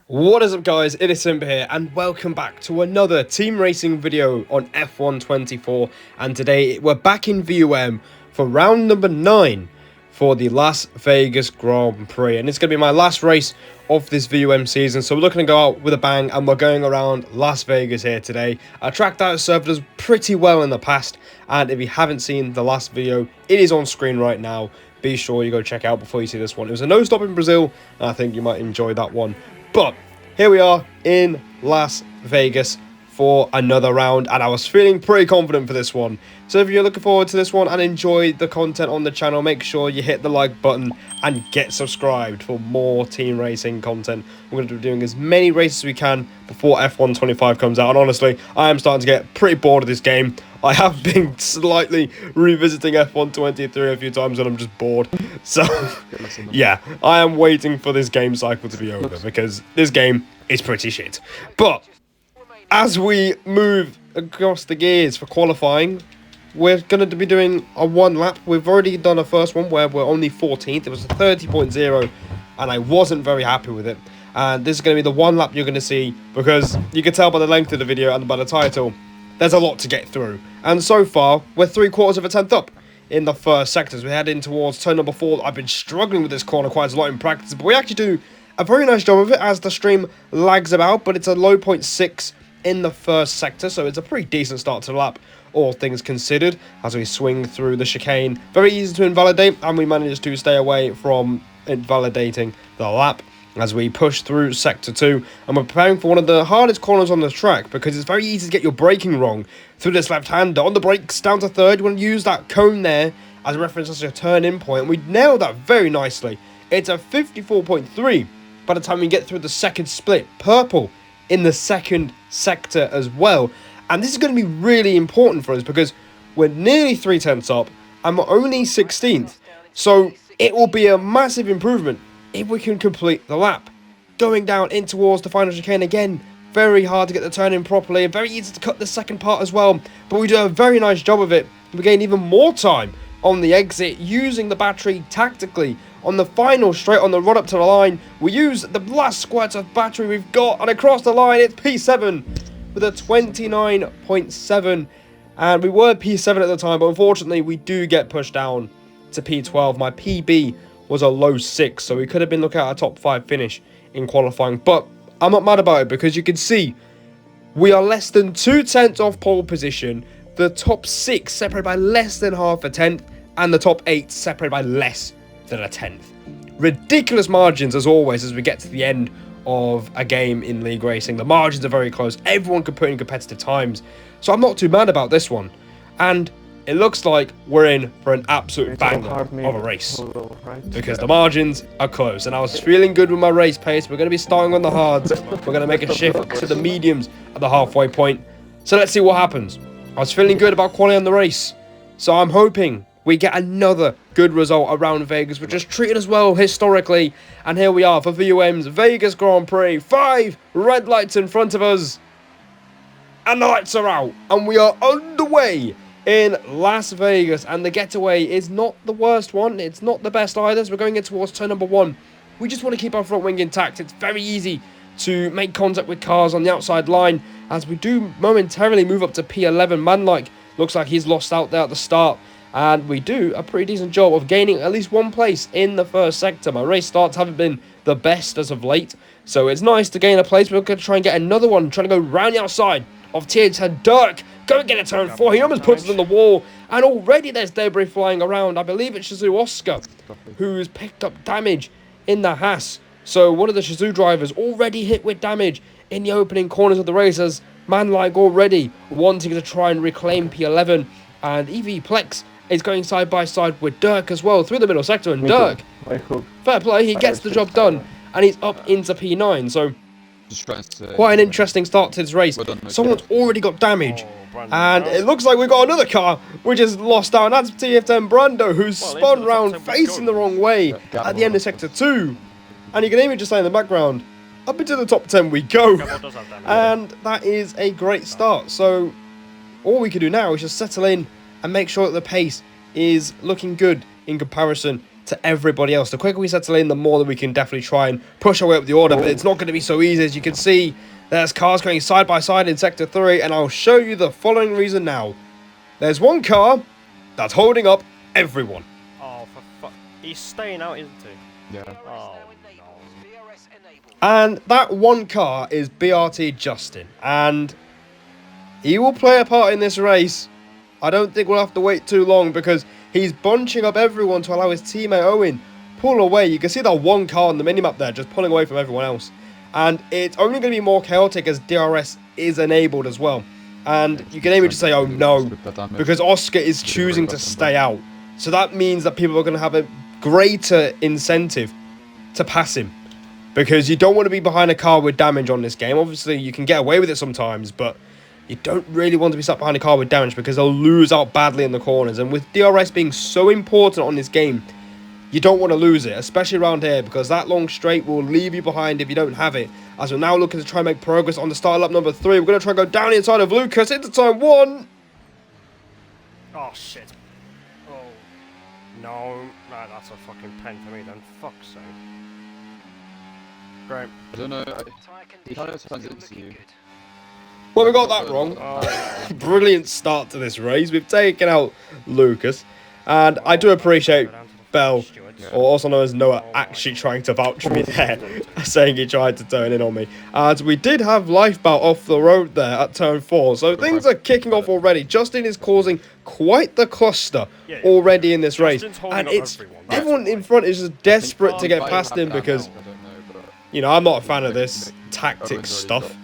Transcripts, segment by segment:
What is up guys, it is Simba here and welcome back to another team racing video on F1 24, and today we're back in VUM for round number 9 for the Las Vegas Grand Prix, and it's going to be my last race of this VUM season, so we're looking to go out with a bang and we're going around Las Vegas here today. A track that has served us pretty well in the past, and if you haven't seen the last video, it is on screen right now. Be sure you go check out before you see this one. It was a no stop in Brazil and I think you might enjoy that one. But here we are in Las Vegas for another round, and I was feeling pretty confident for this one. So if you're looking forward to this one and enjoy the content on the channel, make sure you hit the like button and get subscribed for more team racing content. We're going to be doing as many races as we can before F1 25 comes out, and honestly, I am starting to get pretty bored of this game. I have been slightly revisiting F1 23 a few times and I'm just bored. So, yeah, I am waiting for this game cycle to be over because this game is pretty shit. But as we move across the gears for qualifying, we're going to be doing a one lap. We've already done a first one where we're only 14th. It was a 30.0 and I wasn't very happy with it. And this is going to be the one lap you're going to see because you can tell by the length of the video and by the title, there's a lot to get through. And so far, we're 3/4 of a tenth up in the first sectors. We're heading towards turn number 4. I've been struggling with this corner quite a lot in practice, but we actually do a very nice job of it as the stream lags about, but it's a low 0.6 in the first sector, so it's a pretty decent start to the lap, all things considered, as we swing through the chicane. Very easy to invalidate, and we managed to stay away from invalidating the lap as we push through sector 2, and we're preparing for one of the hardest corners on the track because it's very easy to get your braking wrong through this left-hander. On the brakes, down to third, you want to use that cone there as a reference as a turn-in point, and we nailed that very nicely. It's a 54.3 by the time we get through the second split. Purple in the second sector as well, and this is going to be really important for us because we're nearly 3/10 up and we're only 16th, so it will be a massive improvement if we can complete the lap. Going down in towards the final chicane again, very hard to get the turn in properly, very easy to cut the second part as well, but we do a very nice job of it. We gain even more time on the exit, using the battery tactically. On the final straight on the run up to the line, we use the last squirts of battery we've got, and across the line it's P7 with a 29.7, and we were P7 at the time, but unfortunately we do get pushed down to P12. My PB was a low 6, so we could have been looking at a top 5 finish in qualifying, but I'm not mad about it because you can see we are less than 2/10 off pole position, the top 6 separated by less than half a tenth, and the top 8 separated by less than a tenth. Ridiculous margins as always as we get to the end of a game in league racing. The margins are very close, everyone can put in competitive times, so I'm not too mad about this one, and it looks like we're in for an absolute banger of a race because the margins are close, and I was feeling good with my race pace. We're going to be starting on the hards, we're going to make a shift to the mediums at the halfway point, so let's see what happens. I was feeling good about quality on the race, so I'm hoping we get another good result around Vegas. We're just treated as well historically, and here we are for VUM's Vegas Grand Prix. 5 red lights in front of us, and the lights are out, and we are underway in Las Vegas, and the getaway is not the worst one. It's not the best either, so we're going in towards turn number 1. We just want to keep our front wing intact. It's very easy to make contact with cars on the outside line as we do momentarily move up to P11. Manlike looks like he's lost out there at the start, and we do a pretty decent job of gaining at least 1 place in the first sector. My race starts haven't been the best as of late, so it's nice to gain a place. We're going to try and get another one, trying to go round the outside of TH10. Dirk, go and get a turn 4. He almost puts it on the wall, and already there's debris flying around. I believe it's Shizou Oscar who's picked up damage in the Haas. So one of the Shizou drivers already hit with damage in the opening corners of the race, as Manlike already wanting to try and reclaim P11, and EV Plex is going side by side with Dirk as well through the middle sector, and Dirk, fair play, he gets the job done and he's up into P9. So quite an interesting start to this race. Someone's already got damage, and it looks like we've got another car which is lost out, and that's TF10 Brando, who's spun round facing the wrong way at the end of sector 2, and you can even just say in the background, up into the top 10 we go, and that is a great start. So all we can do now is just settle in and make sure that the pace is looking good in comparison to everybody else. The quicker we settle in, the more that we can definitely try and push our way up the order. But it's not going to be so easy. As you can see, there's cars going side by side in Sector 3. And I'll show you the following reason now. There's one car that's holding up everyone. Oh, for fuck. He's staying out, isn't he? Yeah. Oh, no. And that one car is BRT Justin. And he will play a part in this race. I don't think we'll have to wait too long because he's bunching up everyone to allow his teammate Owen pull away. You can see that one car on the minimap there just pulling away from everyone else. And it's only going to be more chaotic as DRS is enabled as well. And you can even just say, oh no, because Oscar is choosing to stay out. So that means that people are going to have a greater incentive to pass him. Because you don't want to be behind a car with damage on this game. Obviously, you can get away with it sometimes, but you don't really want to be sat behind a car with damage because they'll lose out badly in the corners. And with DRS being so important on this game, you don't want to lose it, especially around here, because that long straight will leave you behind if you don't have it. As we're now looking to try and make progress on the start lap number 3, we're going to try and go down inside of Lucas into turn 1. Oh, shit. Oh. No. Nah, that's a fucking pen for me then. Fuck's sake. Great. I don't know. He kind of turns into you. Well, we got that wrong. Brilliant start to this race. We've taken out Lucas. And I do appreciate Bell, or also known as Noah, actually trying to vouch for me there, saying he tried to turn in on me. As we did have Lifeboat off the road there at turn 4, so things are kicking off already. Justin is causing quite the cluster already in this race, and it's everyone in front is just desperate to get past him because, you know, I'm not a fan of this tactics stuff,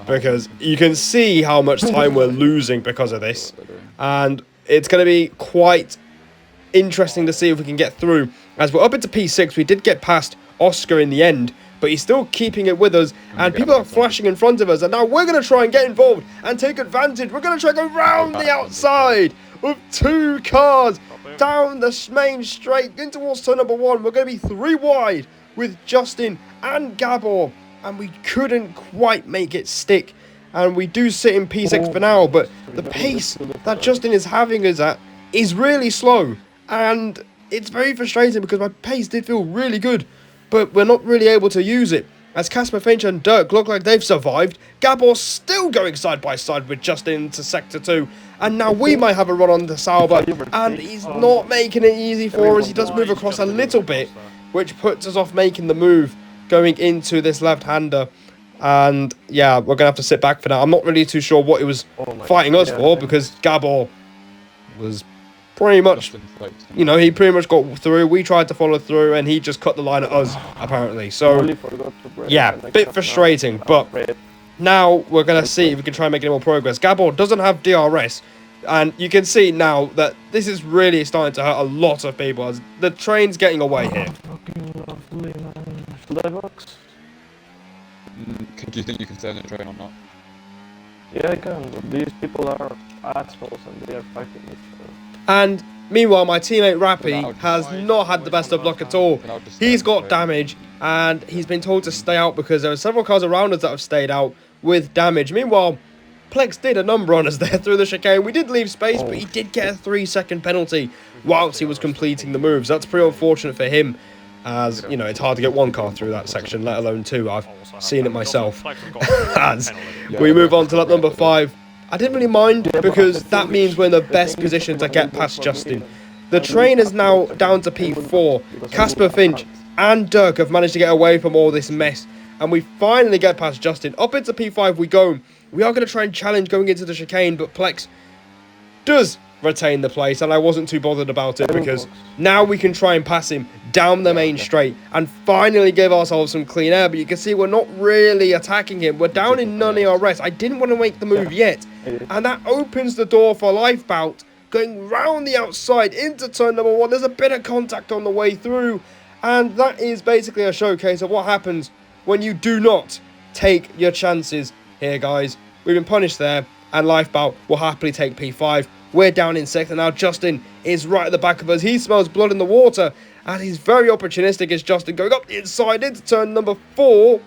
because you can see how much time we're losing because of this, and it's going to be quite interesting to see if we can get through. As we're up into P6, we did get past Oscar in the end, but he's still keeping it with us, and people are flashing in front of us, and now we're going to try and get involved and take advantage. We're going to try and go round the outside with 2 cars down the main straight in towards turn number 1. We're going to be 3 wide with Justin and Gabor, and we couldn't quite make it stick, and we do sit in P6 for now, but the pace that Justin is having us at is really slow. And it's very frustrating because my pace did feel really good, but we're not really able to use it. As Casper Finch and Dirk look like they've survived, Gabor's still going side by side with Justin into Sector 2. And now we might have a run on the Sauber, and he's not making it easy for us. He does move across a little bit, which puts us off making the move going into this left-hander. And yeah, we're going to have to sit back for now. I'm not really too sure what he was fighting us for, because Gabor was pretty much, you know, he pretty much got through. We tried to follow through, and he just cut the line at us, apparently. So, yeah, bit frustrating. But now we're going to see if we can try and make any more progress. Gabor doesn't have DRS, and you can see now that this is really starting to hurt a lot of people as the train's getting away here. Do you think you can stay on the train or not? Yeah, I can, but these people are assholes and they are fighting each other. And meanwhile, my teammate Rappy has not had the best of luck at all. He's got damage, and he's been told to stay out because there are several cars around us that have stayed out with damage. Meanwhile, Plex did a number on us there through the chicane. We did leave space, but he did get a 3-second penalty whilst he was completing the moves. That's pretty unfortunate for him, as, you know, it's hard to get 1 car through that section, let alone 2. I've seen it myself. As we move on to lap number 5. I didn't really mind because that means we're in the best position to get past Justin. The train is now down to P4. Casper Finch and Dirk have managed to get away from all this mess, and we finally get past Justin. Up into P5 we go. We are going to try and challenge going into the chicane, but Plex does retain the place, and I wasn't too bothered about it because now we can try and pass him down the main straight and finally give ourselves some clean air. But you can see we're not really attacking him. We're down in none ERS. I didn't want to make the move yet, and that opens the door for Lifebout going round the outside into turn number 1. There's a bit of contact on the way through, and that is basically a showcase of what happens when you do not take your chances here, guys. We've been punished there, and Lifebout will happily take P5. We're down in 6th, and now Justin is right at the back of us. He smells blood in the water, and he's very opportunistic as Justin going up the inside into turn number 4.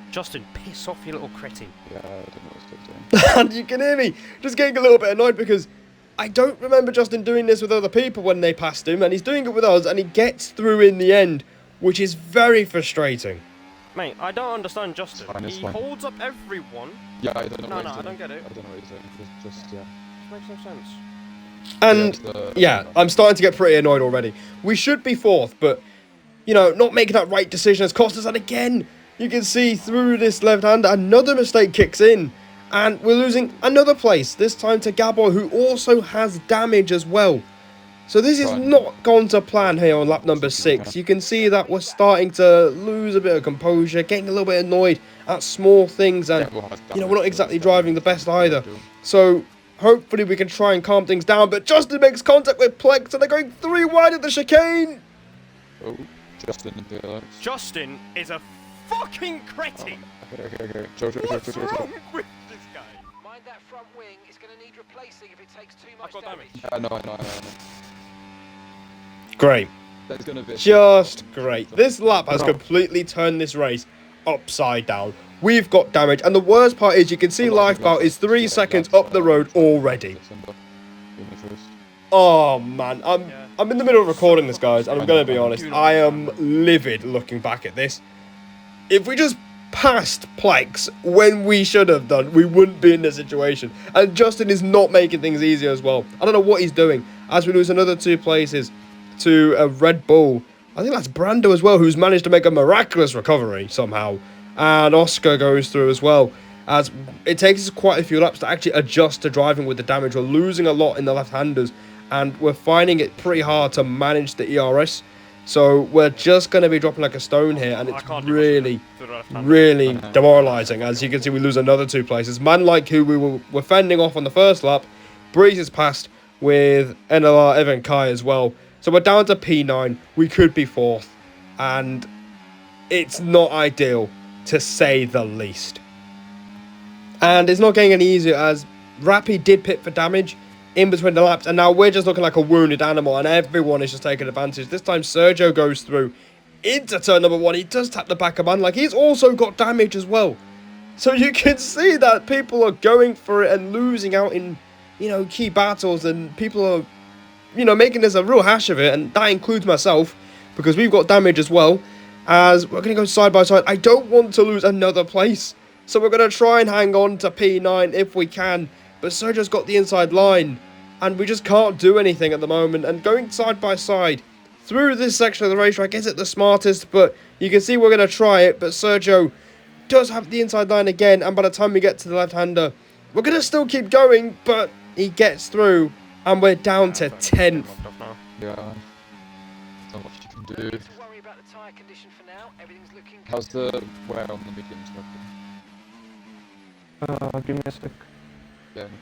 Justin, piss off, you little cretin. Yeah, I don't know what to do. And you can hear me just getting a little bit annoyed because I don't remember Justin doing this with other people when they passed him, and he's doing it with us, and he gets through in the end, which is very frustrating. Mate, I don't understand Justin. It's He fine. holds up everyone. Yeah, I don't know No, what no, he's I doing. don't get it. I don't know what he's doing. It's just, yeah. It makes no sense. And yeah, I'm starting to get pretty annoyed already. We should be fourth, but, you know, not making that right decision has cost us. And again, you can see through this left hand, another mistake kicks in. And we're losing another place, this time to Gabor, who also has damage as well. So this is not gone to plan here on lap number 6. You can see that we're starting to lose a bit of composure, getting a little bit annoyed at small things. And, you know, we're not exactly driving the best either. So hopefully we can try and calm things down. But Justin makes contact with Plex, and they're going 3 wide at the chicane. Oh, Justin and DLX. Justin is a fucking cretin. Okay. What's wrong with this guy? Mind that front wing, it's going to need replacing if it takes too much got damage. I know. Great. There's gonna be Just great. This lap has completely turned this race upside down. We've got damage, and the worst part is you can see Lifeboat is 3 seconds up the road already. Oh man, I'm in the middle of recording this, guys, and I'm gonna be honest, I am livid looking back at this. If we just passed Plex when we should have done, we wouldn't be in this situation. And Justin is not making things easier as well. I don't know what he's doing as we lose another 2 places to a Red Bull. I think that's Brando as well, who's managed to make a miraculous recovery somehow. And Oscar goes through as well, as it takes us quite a few laps to actually adjust to driving with the damage. We're losing a lot in the left-handers, and we're finding it pretty hard to manage the ERS. So we're just going to be dropping like a stone here, and it's really demoralising. As you can see, we lose another 2 places. Manlike, who we were fending off on the first lap, breezes past with NLR Evan Kai as well. So we're down to P9. We could be 4th, and it's not ideal, to say the least. And it's not getting any easier, as Rappy did pit for damage in between the laps, and now we're just looking like a wounded animal, and everyone is just taking advantage. This time Sergio goes through into turn number 1. He does tap the back of man, like he's also got damage as well. So you can see that people are going for it and losing out in, you know, key battles, and people are, you know, making this a real hash of it, and that includes myself, because we've got damage as well, as we're going to go side by side. I don't want to lose another place, so we're going to try and hang on to P9 if we can, but Sergio's got the inside line, and we just can't do anything at the moment. And going side by side through this section of the racetrack isn't the smartest, but you can see we're going to try it. But Sergio does have the inside line again, and by the time we get to the left-hander, we're going to still keep going, but he gets through, and we're down to 10th. Yeah. Not much you can do. Don't worry about the tyre condition for now. Everything's looking good. How's the wear on the mediums looking? Give me a sec. Yeah, nothing.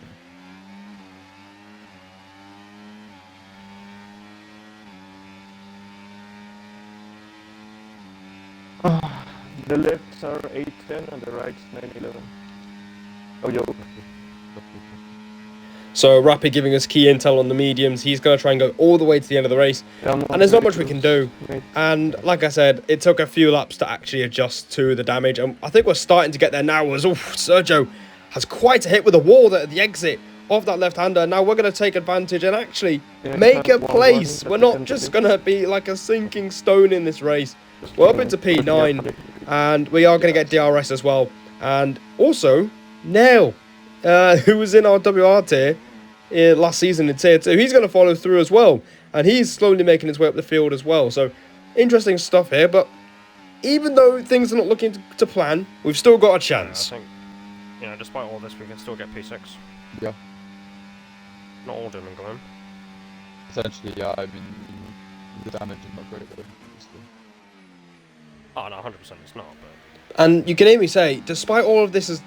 The lefts are 810 and the right's 911. Oh, yo. So Rappy giving us key intel on the mediums. He's going to try and go all the way to the end of the race. And there's not much we can do. And like I said, it took a few laps to actually adjust to the damage. And I think we're starting to get there now. As Sergio has quite a hit with the wall there at the exit of that left-hander. Now we're going to take advantage and actually make a place. We're not just going to be like a sinking stone in this race. We're up into P9, and we are going to get DRS as well. And also, Nail, who was in our WR tier last season in Tier 2, he's going to follow through as well. And he's slowly making his way up the field as well. So, interesting stuff here. But even though things are not looking to plan, we've still got a chance. I think, you know, despite all this, we can still get P6. Yeah. Not all doom and gloom. Essentially, yeah, I mean, the damage is not great though. Oh no, 100% it's not. But And you can hear me say, despite all this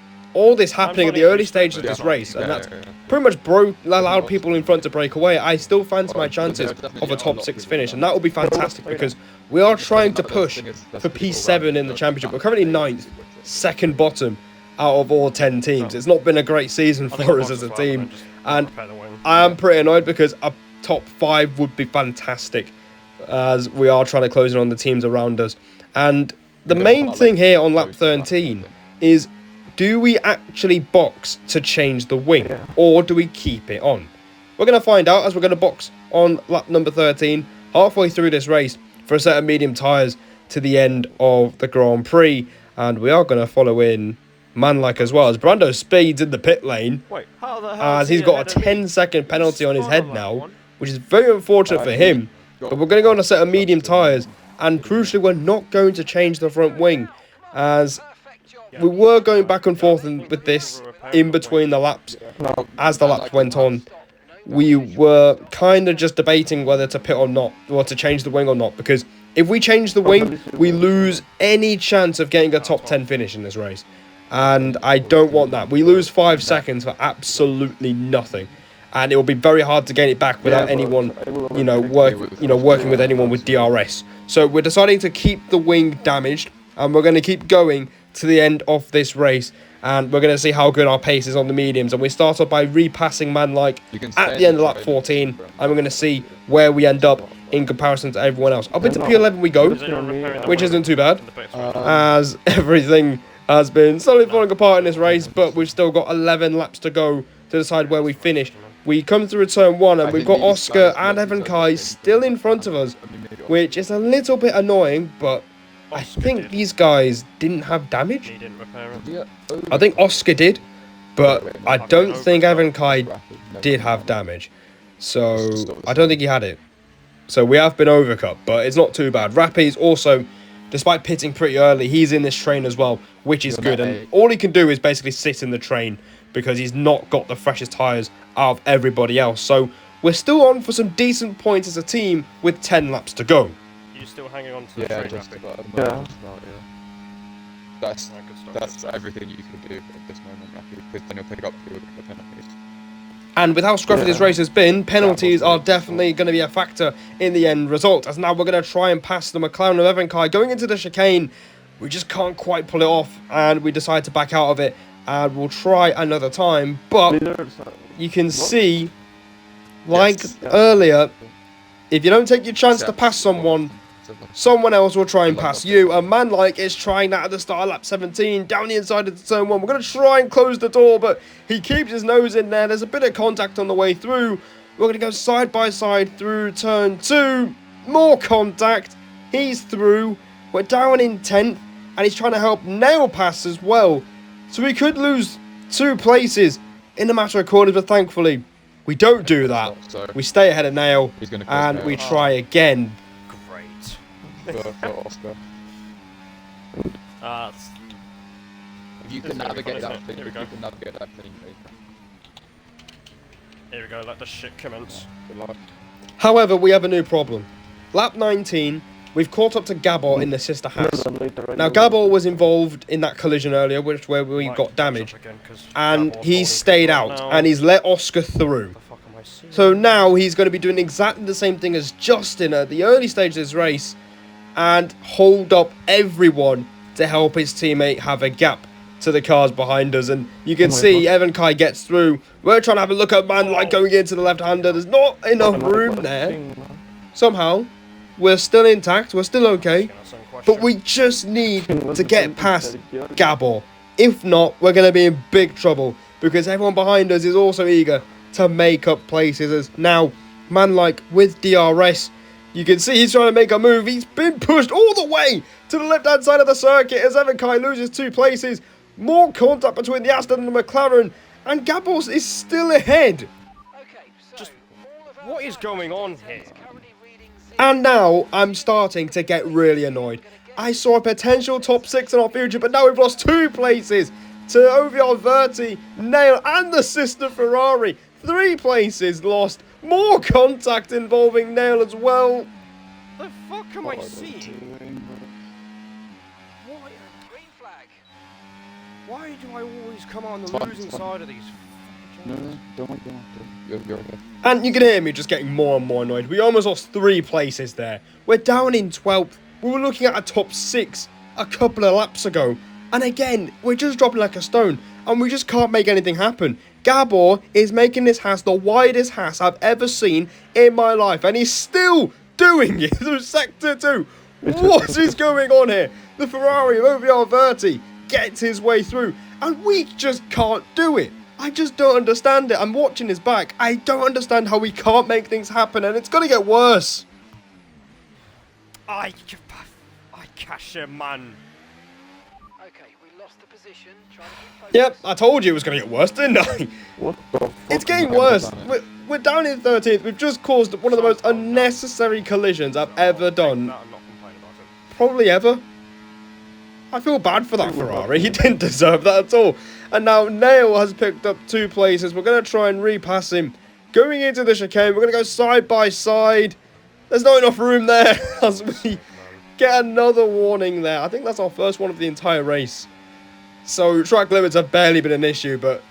happening at the early stages of this race, and that's pretty much allowed people in front to break away, I still fancy my chances of a top 6 finish, and that will be fantastic because we are trying to push for P7 in the championship. We're currently 9th, second bottom out of all 10 teams. It's not been a great season for us as a team, and I am pretty annoyed because a top 5 would be fantastic, as we are trying to close in on the teams around us. And the main thing here on lap 13 is, do we actually box to change the wing, or do we keep it on? We're going to find out as we're going to box on lap number 13, halfway through this race, for a set of medium tyres to the end of the Grand Prix. And we are going to follow in Manlike as well, as Brando speeds in the pit lane. Wait, how the hell? As he's got a 10-second penalty on his head now, which is very unfortunate for him. But we're going to go on a set of medium tyres, and crucially, we're not going to change the front wing, as we were going back and forth with this in between the laps. As the laps went on, we were kind of just debating whether to pit or not, or to change the wing or not, because if we change the wing, we lose any chance of getting a top 10 finish in this race. And I don't want that. We lose 5 seconds for absolutely nothing, and it will be very hard to gain it back without anyone, working with anyone with DRS. So we're deciding to keep the wing damaged, and we're going to keep going to the end of this race, and we're going to see how good our pace is on the mediums. And we start off by repassing Manlike at the end of lap 14, and we're going to see where we end up in comparison to everyone else. Up into P11 we go, which isn't too bad, as everything has been slowly falling apart in this race, but we've still got 11 laps to go to decide where we finish. We come through turn 1, and we've got Oscar and Evan Kai still in front of us, which is a little bit annoying, but I think these guys didn't have damage. I think Oscar did, but I don't think Evan Kai did have damage, so I don't think he had it. So we have been overcut, but it's not too bad. Rappy's also, despite pitting pretty early, he's in this train as well, which is good. And all he can do is basically sit in the train because he's not got the freshest tyres out of everybody else. So we're still on for some decent points as a team with 10 laps to go. You're still hanging on to the train, just Rappy? about at the moment, That's everything you can do at this moment, Rappy, because then you'll pick up the penalties. And with how scruffy this race has been, penalties are definitely going to be a factor in the end result. As now we're going to try and pass the McLaren of Evan Kai going into the chicane. We just can't quite pull it off, and we decide to back out of it. And we'll try another time, but you can see, like earlier, if you don't take your chance to pass someone, someone else will try and pass you. A man like is trying that at the start of lap 17, down the inside of the turn 1. We're going to try and close the door, but he keeps his nose in there. There's a bit of contact on the way through. We're going to go side by side through turn 2. More contact. He's through. We're down in 10th, and he's trying to help Nail pass as well. So we could lose 2 places in a matter of quarters, but thankfully we don't do that. We stay ahead of Nail, and we try again. Great. For Oscar. If you can navigate that thing, Here we go, let the shit commence. However, we have a new problem. Lap 19, we've caught up to Gabor in the sister Haas. Now, Gabor was involved in that collision earlier, where we got damage, and he's stayed out, and he's let Oscar through. So now he's going to be doing exactly the same thing as Justin at the early stage of this race, and hold up everyone to help his teammate have a gap to the cars behind us. And you can see Evan Kai gets through. We're trying to have a look at Manlike going into the left-hander. There's not enough room there. Somehow, we're still intact. We're still okay. But we just need to get past Gabor. If not, we're going to be in big trouble, because everyone behind us is also eager to make up places. As now, Manlike with DRS, you can see he's trying to make a move. He's been pushed all the way to the left-hand side of the circuit as Evan Kai loses 2 places. More contact between the Aston and the McLaren, and Gabor is still ahead. Just, what is going on here? And now I'm starting to get really annoyed. I saw a potential top 6 in our future, but now we've lost 2 places to OVR Verti, Nail, and the sister Ferrari. 3 places lost. More contact involving Nail as well. The fuck am I seeing? Why do I always come on the losing side of these? No, don't. You're okay. And you can hear me just getting more and more annoyed. We almost lost 3 places there. We're down in 12th. We were looking at a top 6 a couple of laps ago. And again, we're just dropping like a stone. And we just can't make anything happen. Gabor is making this Haas the widest Haas I've ever seen in my life. And he's still doing it through Sector 2. What is going on here? The Ferrari of OVR Verti gets his way through. And we just can't do it. I just don't understand it. I'm watching his back. I don't understand how we can't make things happen, and it's going to get worse. I cash him, man. Okay, we lost the position. Try to keep focus. Yep, I told you it was going to get worse, didn't I? What the fuck? It's getting gonna worse. done it. We're down in 13th. We've just caused one of the most unnecessary collisions I've ever done. No, I'm not complaining about it. Probably ever. I feel bad for that Ferrari. He didn't deserve that at all. And now Nail has picked up 2 places. We're going to try and repass him. Going into the chicane, we're going to go side by side. There's not enough room there as we get another warning there. I think that's our first one of the entire race. So track limits have barely been an issue, but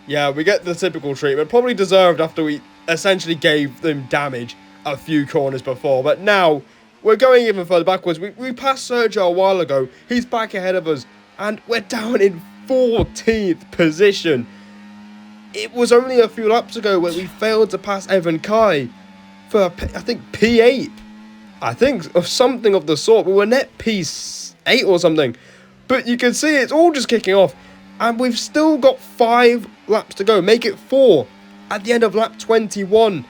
yeah, we get the typical treatment. Probably deserved after we essentially gave them damage a few corners before. But now we're going even further backwards. We passed Sergio a while ago. He's back ahead of us. And we're down in 14th position. It was only a few laps ago where we failed to pass Evan Kai for, I think, P8. I think, of something of the sort. We were net P8 or something. But you can see it's all just kicking off. And we've still got 5 laps to go. Make it 4 at the end of lap 21.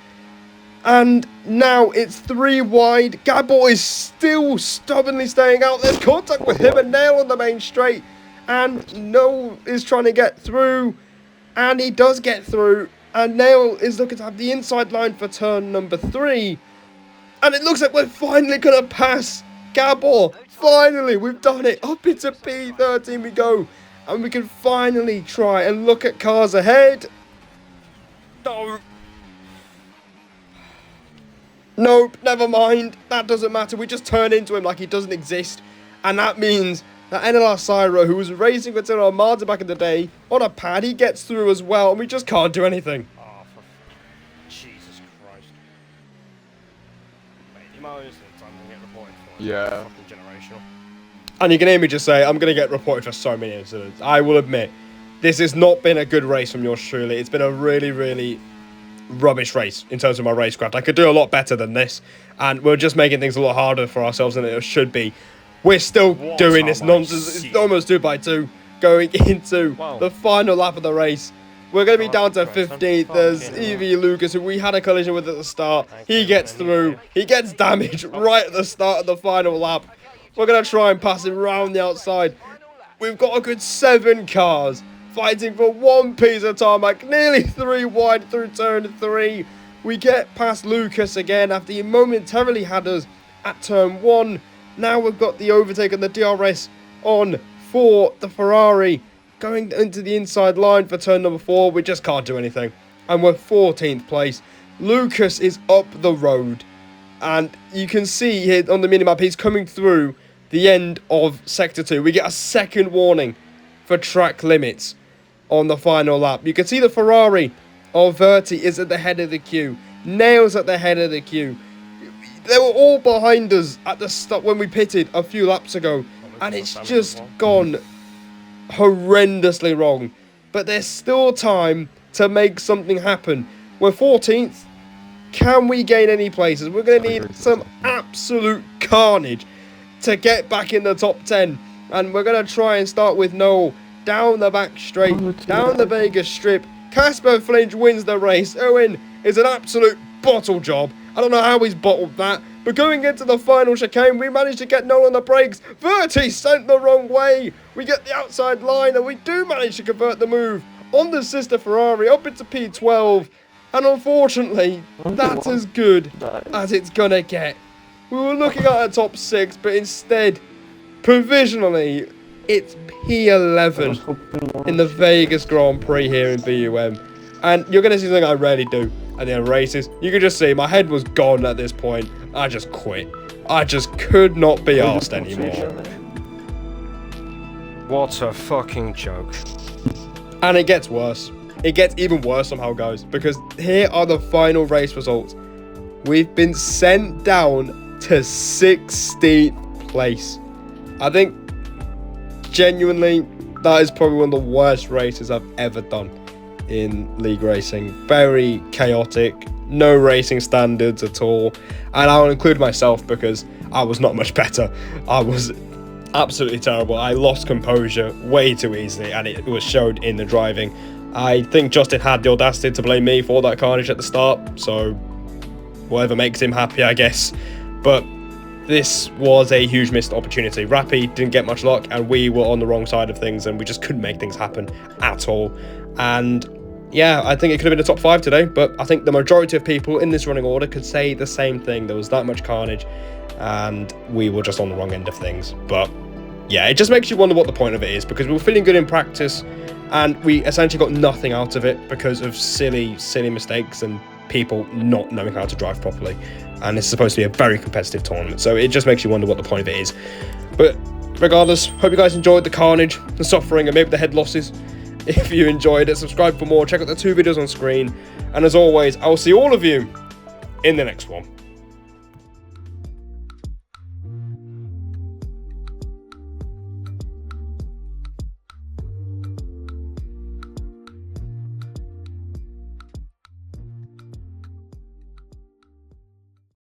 And now it's 3 wide. Gabor is still stubbornly staying out. There's contact with him and Nail on the main straight. And Noel is trying to get through. And he does get through. And Nail is looking to have the inside line for turn number 3. And it looks like we're finally going to pass Gabor. Finally, we've done it. Up into P13 we go. And we can finally try and look at cars ahead. No. Nope, never mind. That doesn't matter. We just turn into him like he doesn't exist. And that means that NLR Cyro, who was racing for Tino Armada back in the day, on a pad, he gets through as well. And we just can't do anything. Oh, for Jesus Christ. Mate, the amount of incidents I'm going to get reported for. Yeah. Fucking generational. And you can hear me just say, I'm going to get reported for so many incidents. I will admit, this has not been a good race from yours truly. It's been a really, really rubbish race in terms of my racecraft. I could do a lot better than this. And we're just making things a lot harder for ourselves than it should be. We're still doing this nonsense. It's almost 2 by 2 going into the final lap of the race. We're going to be down to 15th. There's Evie Lucas, who we had a collision with at the start. He gets through. He gets damaged right at the start of the final lap. We're going to try and pass him round the outside. We've got a good 7 cars fighting for 1 piece of tarmac. Nearly 3 wide through turn 3. We get past Lucas again after he momentarily had us at turn 1. Now we've got the overtake on the DRS on for the Ferrari. Going into the inside line for turn number 4. We just can't do anything. And we're 14th place. Lucas is up the road. And you can see here on the minimap, he's coming through the end of Sector 2. We get a second warning for track limits on the final lap. You can see the Ferrari of Verti is at the head of the queue. Nails at the head of the queue. They were all behind us at the start when we pitted a few laps ago. And it's just gone horrendously wrong. But there's still time to make something happen. We're 14th. Can we gain any places? We're going to need some absolute carnage to get back in the top 10. And we're going to try and start with Noel. Down the back straight. Down the Vegas strip. Casper Flinch wins the race. Owen is an absolute bottle job. I don't know how he's bottled that. But going into the final chicane, we managed to get Noel on the brakes. Verti sent the wrong way. We get the outside line and we do manage to convert the move on the sister Ferrari up into P12. And unfortunately, that's as good as it's going to get. We were looking at a top 6, but instead, provisionally, it's P11 in the Vegas Grand Prix here in VUM. And you're going to see something I rarely do at the end of races. You can just see my head was gone at this point. I just quit. I just could not be arsed anymore. What a fucking joke. And it gets worse. It gets even worse somehow, guys, because here are the final race results. We've been sent down to 16th place. I think, genuinely, that is probably one of the worst races I've ever done in league racing. Very chaotic, no racing standards at all. And I'll include myself because I was not much better. I was absolutely terrible. I lost composure way too easily, and it was showed in the driving. I think Justin had the audacity to blame me for that carnage at the start, so whatever makes him happy, I guess. But this was a huge missed opportunity. Rappy didn't get much luck, and we were on the wrong side of things, and we just couldn't make things happen at all. And yeah, I think it could have been a top 5 today, but I think the majority of people in this running order could say the same thing. There was that much carnage, and we were just on the wrong end of things. But yeah, it just makes you wonder what the point of it is, because we were feeling good in practice, and we essentially got nothing out of it because of silly mistakes and people not knowing how to drive properly. And it's supposed to be a very competitive tournament, so it just makes you wonder what the point of it is. But regardless, hope you guys enjoyed the carnage, the suffering, and maybe the head losses. If you enjoyed it, subscribe for more, check out the 2 videos on screen, and as always, I will see all of you in the next one.